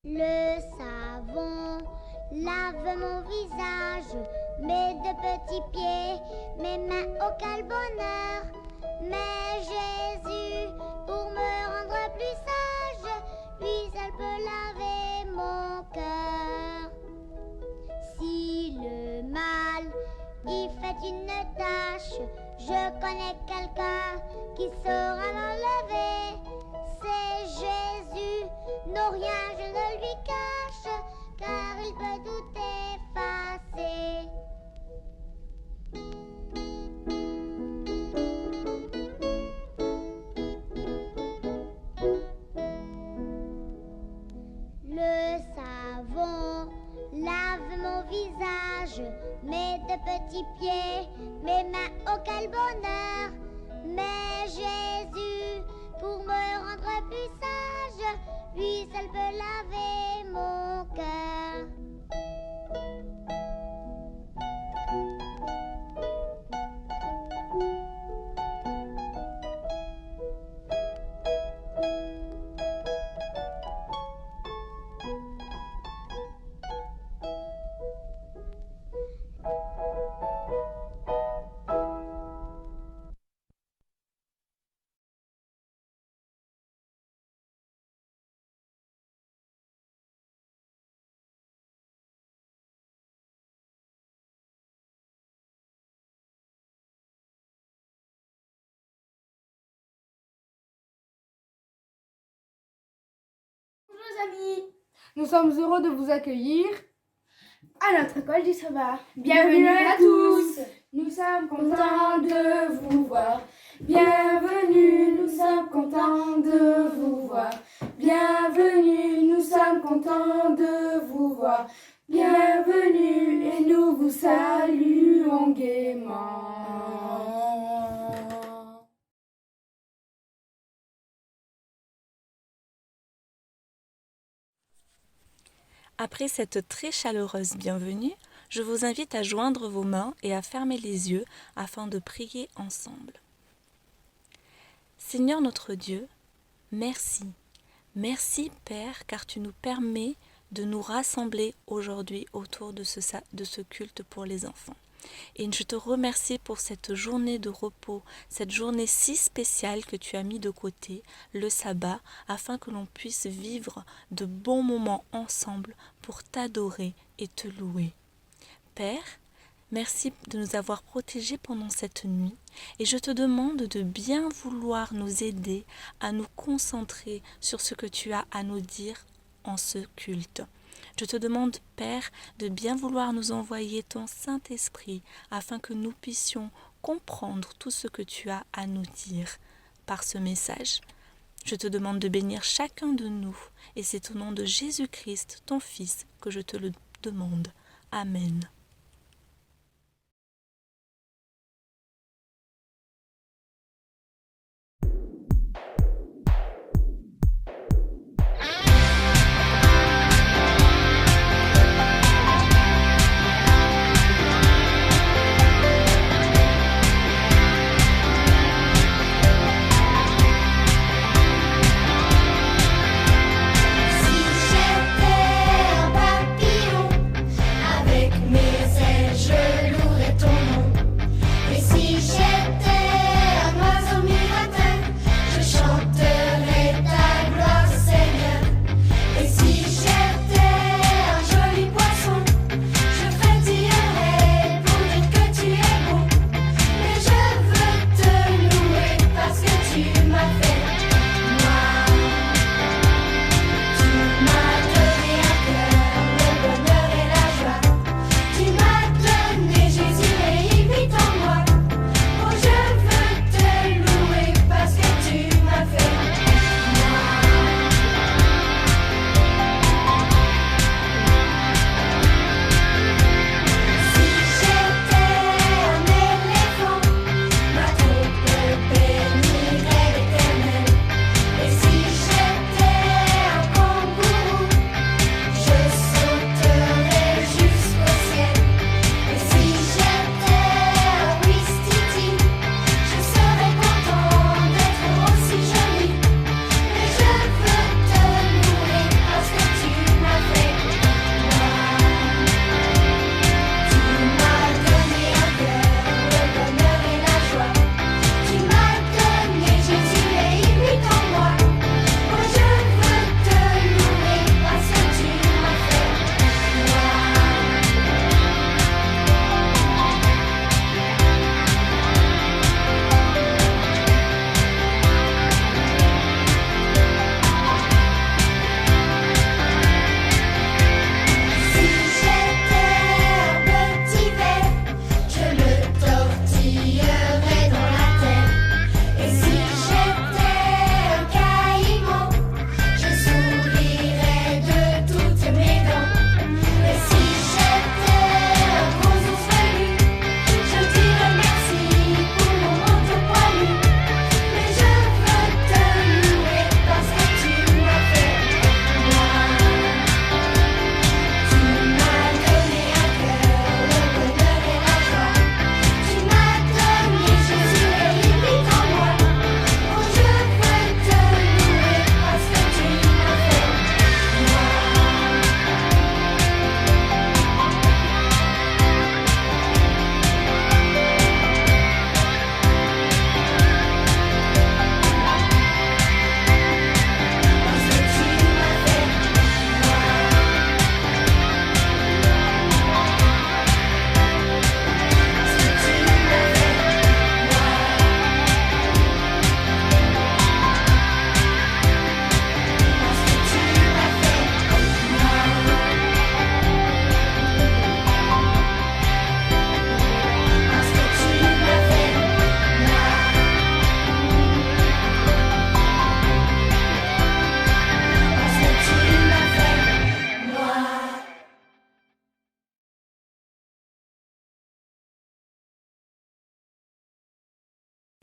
Le savon lave mon visage, mes deux petits pieds, mes mains au quel bonheur. Mais Jésus, pour me rendre plus sage, lui seul peut laver mon cœur. Si le mal y fait une tâche, je connais quelqu'un qui saura l'enlever. C'est Jésus, non rien je ne lui cache, car il peut tout effacer. Le savon lave mon visage, mes deux petits pieds, mes mains, oh quel bonheur. Mais Jésus, pour me rendre plus sage, lui seul peut laver mon cœur. Bonjour les amis, nous sommes heureux de vous accueillir à notre école du sabbat. Bienvenue à tous. Nous sommes contents de vous voir. Bienvenue, nous sommes contents de vous voir. Bienvenue, nous sommes contents de vous voir. Bienvenue et nous vous saluons gaiement. Après cette très chaleureuse bienvenue, je vous invite à joindre vos mains et à fermer les yeux afin de prier ensemble. Seigneur notre Dieu, merci. Merci Père, car tu nous permets de nous rassembler aujourd'hui autour de ce culte pour les enfants. Et je te remercie pour cette journée de repos, cette journée si spéciale que tu as mis de côté, le sabbat, afin que l'on puisse vivre de bons moments ensemble pour t'adorer et te louer. Père, merci de nous avoir protégés pendant cette nuit et je te demande de bien vouloir nous aider à nous concentrer sur ce que tu as à nous dire en ce culte. Je te demande, Père, de bien vouloir nous envoyer ton Saint-Esprit afin que nous puissions comprendre tout ce que tu as à nous dire par ce message. Je te demande de bénir chacun de nous et c'est au nom de Jésus-Christ, ton Fils, que je te le demande. Amen. Si j'étais un papillon avec mes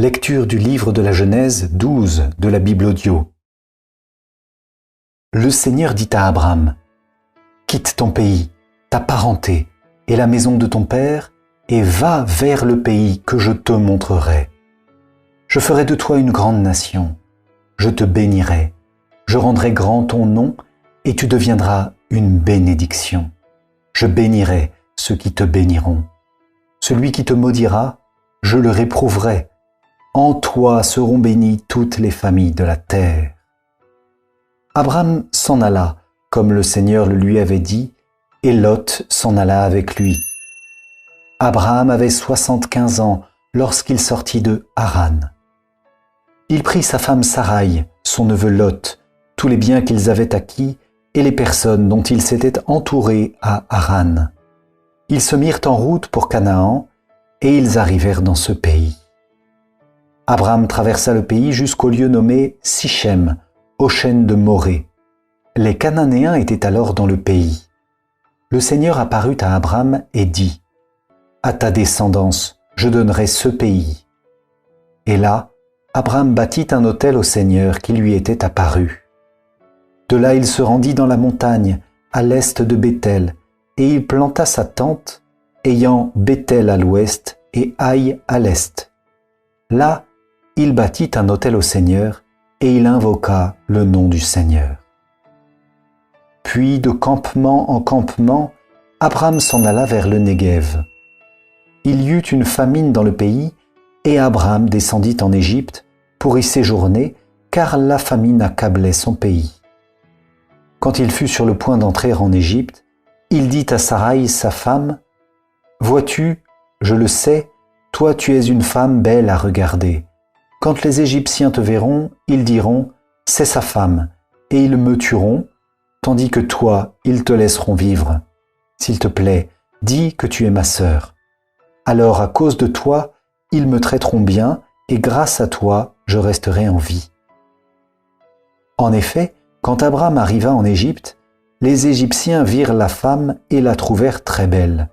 Lecture du livre de la Genèse 12 de la Bible audio. Le Seigneur dit à Abraham, « Quitte ton pays, ta parenté et la maison de ton père, et va vers le pays que je te montrerai. Je ferai de toi une grande nation, je te bénirai, je rendrai grand ton nom, et tu deviendras une bénédiction. Je bénirai ceux qui te béniront. Celui qui te maudira, je le réprouverai. En toi seront bénies toutes les familles de la terre. » Abraham s'en alla, comme le Seigneur le lui avait dit, et Lot s'en alla avec lui. Abraham avait 75 ans lorsqu'il sortit de Haran. Il prit sa femme Saraï, son neveu Lot, tous les biens qu'ils avaient acquis et les personnes dont ils s'étaient entourés à Haran. Ils se mirent en route pour Canaan et ils arrivèrent dans ce pays. Abraham traversa le pays jusqu'au lieu nommé Sichem, au chêne de Morée. Les Cananéens étaient alors dans le pays. Le Seigneur apparut à Abraham et dit, « À ta descendance, je donnerai ce pays. » Et là, Abraham bâtit un autel au Seigneur qui lui était apparu. De là, il se rendit dans la montagne, à l'est de Béthel, et il planta sa tente, ayant Béthel à l'ouest et Haï à l'est. Là, il bâtit un autel au Seigneur, et il invoqua le nom du Seigneur. Puis, de campement en campement, Abraham s'en alla vers le Néguev. Il y eut une famine dans le pays, et Abraham descendit en Égypte pour y séjourner, car la famine accablait son pays. Quand il fut sur le point d'entrer en Égypte, il dit à Saraï, sa femme, « Vois-tu, je le sais, toi tu es une femme belle à regarder. Quand les Égyptiens te verront, ils diront, « C'est sa femme », et ils me tueront, tandis que toi, ils te laisseront vivre. S'il te plaît, dis que tu es ma sœur. Alors, à cause de toi, ils me traiteront bien, et grâce à toi, je resterai en vie. » En effet, quand Abraham arriva en Égypte, les Égyptiens virent la femme et la trouvèrent très belle.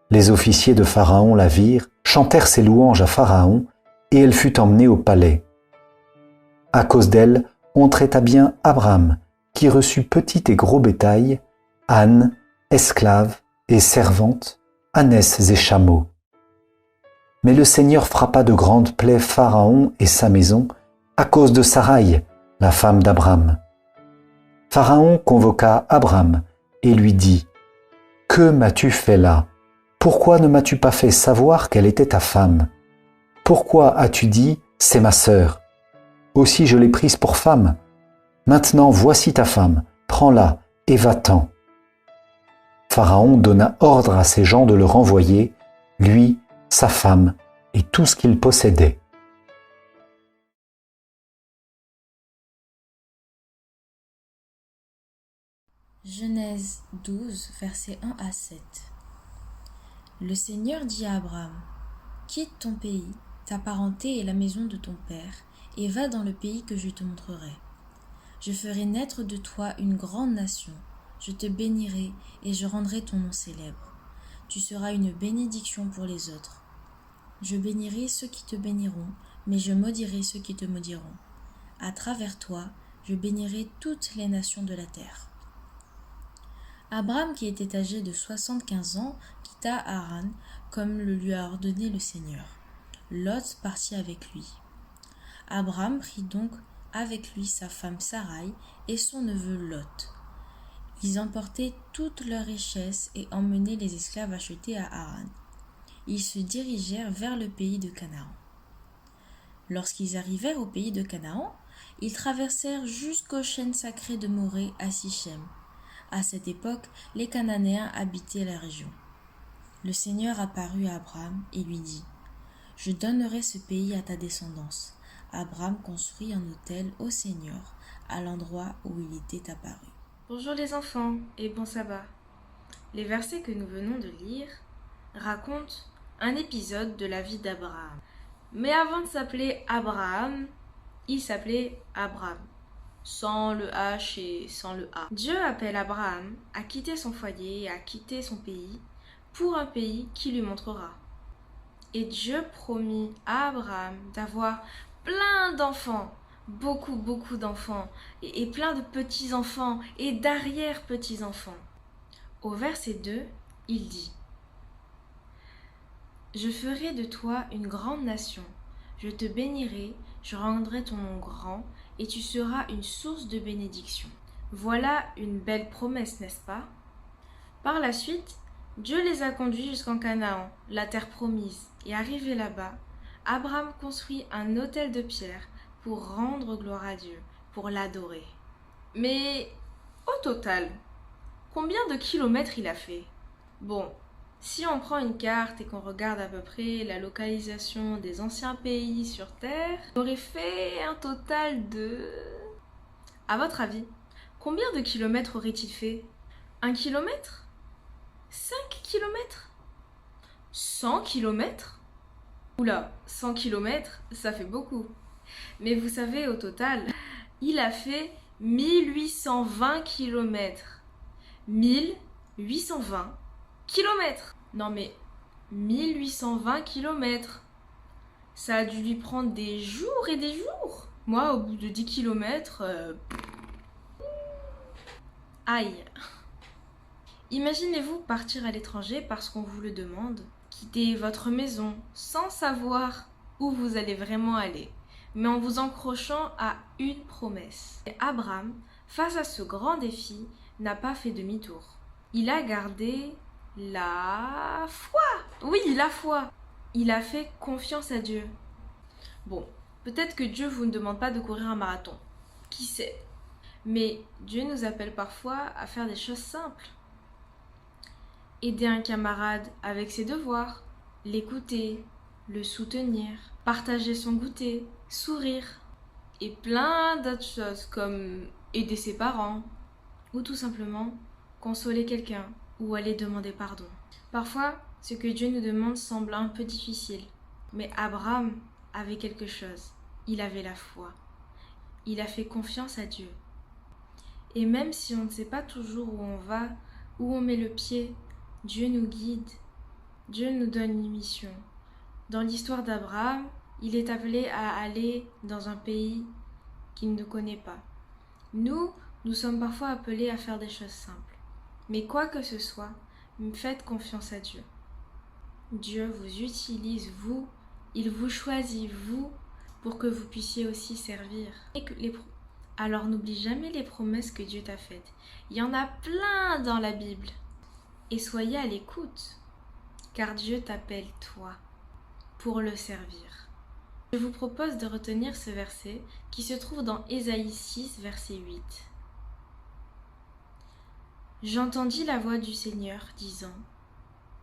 Les officiers de Pharaon la virent, chantèrent ses louanges à Pharaon, et elle fut emmenée au palais. À cause d'elle, on traita bien Abraham, qui reçut petit et gros bétail, ânes, esclaves et servantes, ânesses et chameaux. Mais le Seigneur frappa de grandes plaies Pharaon et sa maison à cause de Saraï, la femme d'Abraham. Pharaon convoqua Abraham et lui dit, « Que m'as-tu fait là? Pourquoi ne m'as-tu pas fait savoir qu'elle était ta femme? Pourquoi as-tu dit, c'est ma sœur? Aussi je l'ai prise pour femme. Maintenant voici ta femme, prends-la et va-t'en. » Pharaon donna ordre à ses gens de le renvoyer, lui, sa femme et tout ce qu'il possédait. Genèse 12, versets 1 à 7. Le Seigneur dit à Abraham, « Quitte ton pays, ta parenté et la maison de ton père, et va dans le pays que je te montrerai. Je ferai naître de toi une grande nation, je te bénirai et je rendrai ton nom célèbre. Tu seras une bénédiction pour les autres. Je bénirai ceux qui te béniront, mais je maudirai ceux qui te maudiront. À travers toi, je bénirai toutes les nations de la terre. » Abraham, qui était âgé de 75 ans, quitta Haran, comme le lui a ordonné le Seigneur. Lot partit avec lui. Abraham prit donc avec lui sa femme Saraï et son neveu Lot. Ils emportaient toutes leurs richesses et emmenaient les esclaves achetés à Haran. Ils se dirigèrent vers le pays de Canaan. Lorsqu'ils arrivèrent au pays de Canaan, ils traversèrent jusqu'au chêne sacré de Morée à Sichem. À cette époque, les Cananéens habitaient la région. Le Seigneur apparut à Abraham et lui dit, « Je donnerai ce pays à ta descendance. » Abraham construit un autel au Seigneur, à l'endroit où il était apparu. Bonjour les enfants et bon sabbat. Les versets que nous venons de lire racontent un épisode de la vie d'Abraham. Mais avant de s'appeler Abraham, il s'appelait Abram, sans le H et sans le A. Dieu appelle Abraham à quitter son foyer et à quitter son pays pour un pays qu'il lui montrera. Et Dieu promit à Abraham d'avoir plein d'enfants, beaucoup d'enfants, et plein de petits-enfants et d'arrière-petits-enfants. Au verset 2, il dit: Je ferai de toi une grande nation, je te bénirai, je rendrai ton nom grand, et tu seras une source de bénédiction. Voilà une belle promesse, n'est-ce pas? Par la suite, Dieu les a conduits jusqu'en Canaan, la terre promise, et arrivé là-bas, Abraham construit un autel de pierre pour rendre gloire à Dieu, pour l'adorer. Mais au total, combien de kilomètres il a fait? Bon, si on prend une carte et qu'on regarde à peu près la localisation des anciens pays sur Terre, il aurait fait un total de... À votre avis, combien de kilomètres aurait-il fait? 1 kilomètre? 5 kilomètres? 100 kilomètres? Oula, 100 kilomètres, ça fait beaucoup. Mais vous savez, au total, il a fait 1820 kilomètres. 1820 kilomètres. Non mais, 1820 kilomètres. Ça a dû lui prendre des jours et des jours. Moi, au bout de 10 kilomètres... Aïe. Imaginez-vous partir à l'étranger parce qu'on vous le demande, quitter votre maison sans savoir où vous allez vraiment aller, mais en vous accrochant à une promesse. Et Abraham, face à ce grand défi, n'a pas fait demi-tour. Il a gardé la foi. Oui, la foi. Il a fait confiance à Dieu. Bon, peut-être que Dieu vous ne demande pas de courir un marathon. Qui sait? Mais Dieu nous appelle parfois à faire des choses simples. Aider un camarade avec ses devoirs, l'écouter, le soutenir, partager son goûter, sourire, et plein d'autres choses comme aider ses parents, ou tout simplement consoler quelqu'un ou aller demander pardon. Parfois, ce que Dieu nous demande semble un peu difficile, mais Abraham avait quelque chose, il avait la foi, il a fait confiance à Dieu. Et même si on ne sait pas toujours où on va, où on met le pied, Dieu nous guide, Dieu nous donne une mission. Dans l'histoire d'Abraham, il est appelé à aller dans un pays qu'il ne connaît pas. Nous sommes parfois appelés à faire des choses simples. Mais quoi que ce soit, faites confiance à Dieu. Dieu vous utilise, vous, il vous choisit, vous, pour que vous puissiez aussi servir. Alors n'oublie jamais les promesses que Dieu t'a faites. Il y en a plein dans la Bible. Et soyez à l'écoute, car Dieu t'appelle toi pour le servir. Je vous propose de retenir ce verset qui se trouve dans Ésaïe 6, verset 8. J'entendis la voix du Seigneur disant: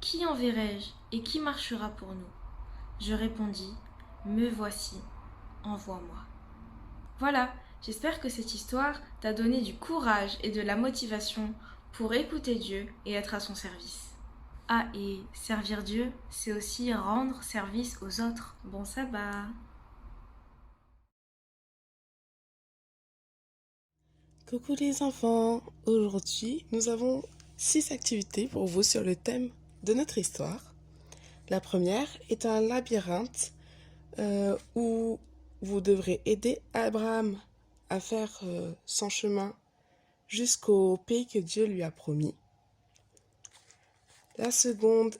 Qui enverrai-je et qui marchera pour nous? Je répondis: Me voici, envoie-moi. Voilà, j'espère que cette histoire t'a donné du courage et de la motivation pour écouter Dieu et être à son service. Ah, et servir Dieu, c'est aussi rendre service aux autres. Bon sabbat! Coucou les enfants, aujourd'hui nous avons 6 activités pour vous sur le thème de notre histoire. La première est un labyrinthe où vous devrez aider Abraham à faire son chemin jusqu'au pays que Dieu lui a promis. La seconde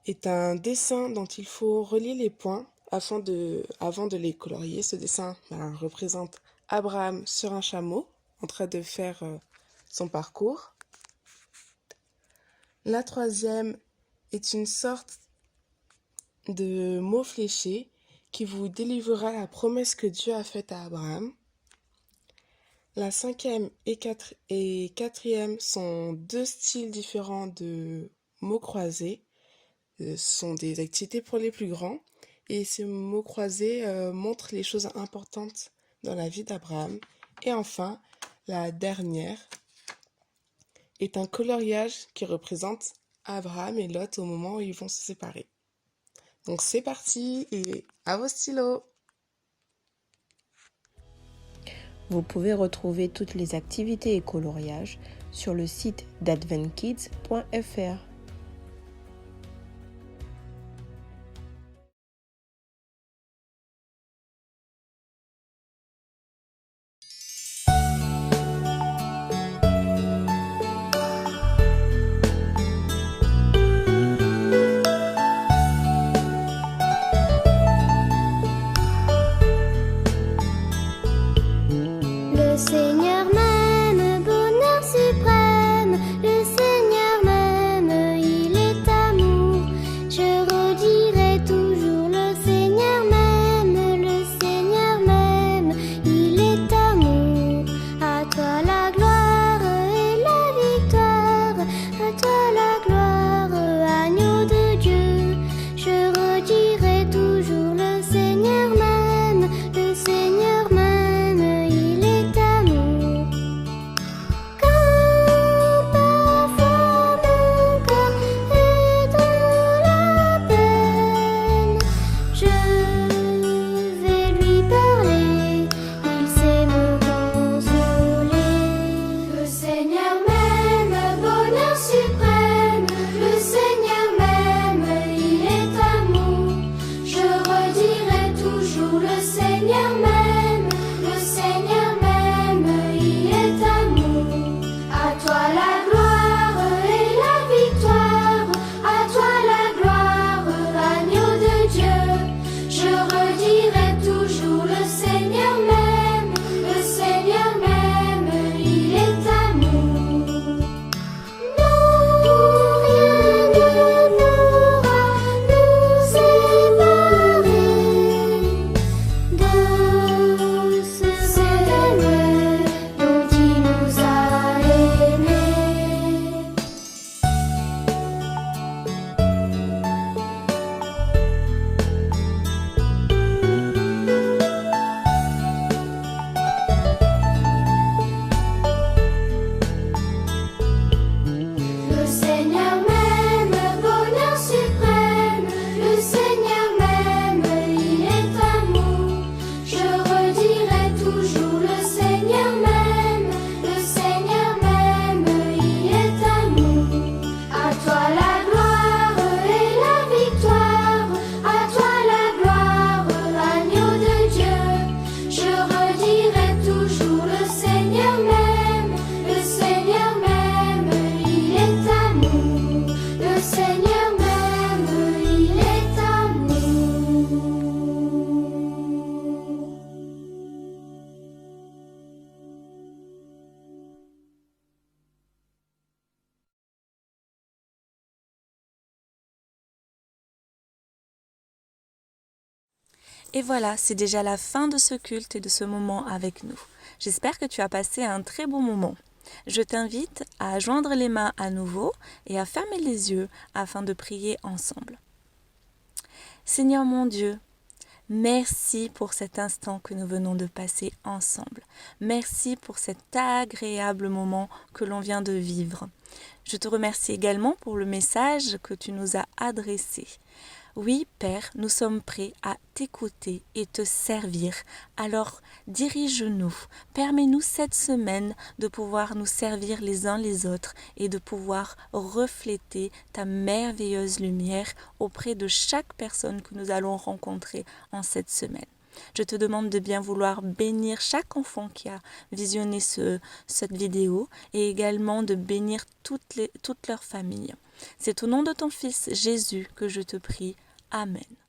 est un dessin dont il faut relier les points avant de les colorier. Ce dessin représente Abraham sur un chameau en train de faire son parcours. La troisième est une sorte de mot fléché qui vous délivrera la promesse que Dieu a faite à Abraham. La cinquième et quatrième sont 2 styles différents de mots croisés. Ce sont des activités pour les plus grands. Et ces mots croisés montrent les choses importantes dans la vie d'Abraham. Et enfin, la dernière est un coloriage qui représente Abraham et Lot au moment où ils vont se séparer. Donc c'est parti et à vos stylos! Vous pouvez retrouver toutes les activités et coloriages sur le site d'adventkids.fr. Le Seigneur m'aime, bonheur suprême. Le Seigneur m'aime, il est amour. Je redirai toujours le Seigneur m'aime. Le Seigneur m'aime, il est amour. À toi la gloire et la victoire. À toi la gloire, agneau de Dieu. Je redirai toujours le Seigneur m'aime. Le Seigneur m'aime, il est amour. Quand parfois mon corps est dans la peine, je vais lui parler, il sait me consoler. Le Seigneur m'aime, bonheur suprême. Le Seigneur m'aime, il est amour. Je redirai toujours le Seigneur m'aime. Le Seigneur m'aime, il est amour. À toi la gloire et la victoire. À toi la gloire, agneau de Dieu. Je redirai toujours le Seigneur m'aime. Le Seigneur m'aime, il est amour. Non, rien ne pourra nous séparer de ce Seigneur dont il nous a aimés. Le Seigneur m'aime, bonheur suprême. Le Seigneur m'aime, il est amour. Je redirai toujours le Seigneur m'aime. Le Seigneur m'aime, il est amour. À toi la gloire et la victoire. À toi la gloire, agneau de Dieu. Je redirai toujours le Seigneur m'aime. Le Seigneur m'aime, il est amour. Le Seigneur m'aime, il est amour. Et voilà, c'est déjà la fin de ce culte et de ce moment avec nous. J'espère que tu as passé un très bon moment. Je t'invite à joindre les mains à nouveau et à fermer les yeux afin de prier ensemble. Seigneur mon Dieu, merci pour cet instant que nous venons de passer ensemble. Merci pour cet agréable moment que l'on vient de vivre. Je te remercie également pour le message que tu nous as adressé. Oui, Père, nous sommes prêts à t'écouter et te servir. Alors, dirige-nous, permets-nous cette semaine de pouvoir nous servir les uns les autres et de pouvoir refléter ta merveilleuse lumière auprès de chaque personne que nous allons rencontrer en cette semaine. Je te demande de bien vouloir bénir chaque enfant qui a visionné cette vidéo et également de bénir toute leur famille. C'est au nom de ton Fils Jésus que je te prie. Amen.